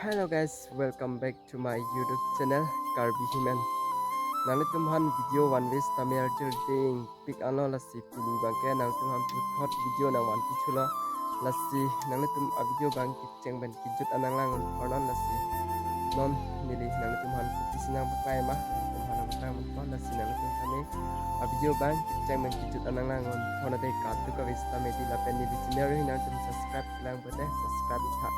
Hello guys, welcome back to my YouTube channel Karbi Himan. Nang tumhan video one ways tamer ding pick ano lasi pini bangke nang tumhan put hot video nang one pichula lasi nang tum a video bang kitcheng ban kijut anang lang hornon lasi non mili nang tumhan pisinang pakai mah tumhan nang tang mon lasi nang tum kami a video bang kitcheng ban kijut anang lang hona dei katu ka wis tame di lapen di channel nang tum subscribe lang bete subscribe itha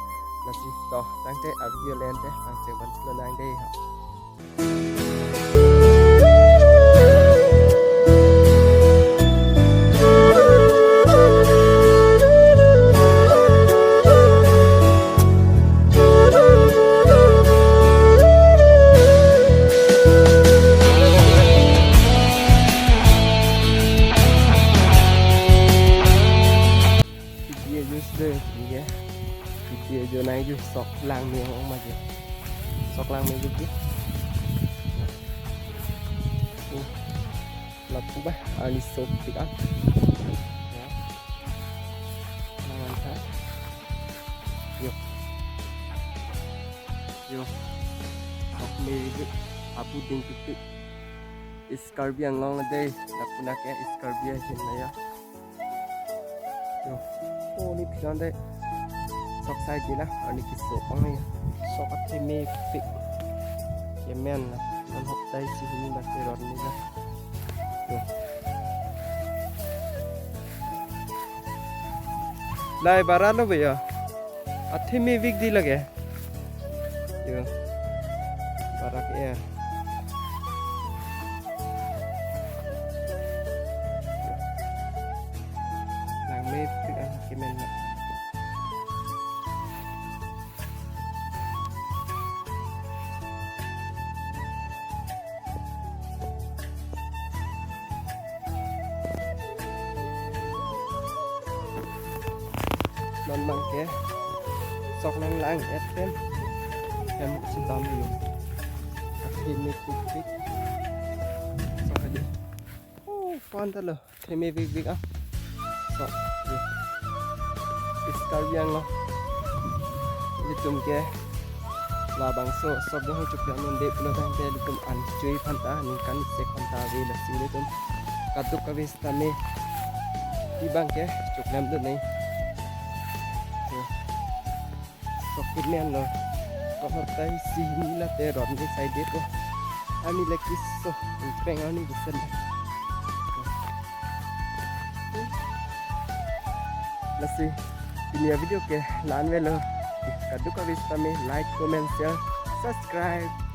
nasi toh tangte a video lente tangte ban nang dei ha dia giờ này ju sọc lang miếng không mà gì sọc lang miếng chứ là cũng vậy anh sọc thì ăn lang ăn khác yo yo sọc miếng chứ apu ting tu iskarbi ang long day na puna ke iskarbi hin na ya yo oh ni pisan day sok sai chỉ là ở đây số con này sok cái thêm mê phịch cái men là con học tay chỉ như là cái rod này là lại bara nó bây giờ à thêm mê vịt đi là cái bara cái làm mê phịch ăn cái men này non mang ke sok lang lang FM em chỉ tóm nhiều thêm mấy cái sok aja fun ta loh thêm mấy việc á sok sekalian loh litum ke là bằng số sok đó chụp yang mendek lo tang ke litum an cuy phanta ning kan se phanta ve la si litum katuk ka vis tame di bang ke chụp lam được này sokit men lo ko hotai sini la te ron ni side ko ani lekis so peng ani bisen lasi ini video ke lan velo kadu ka vista me like comment share subscribe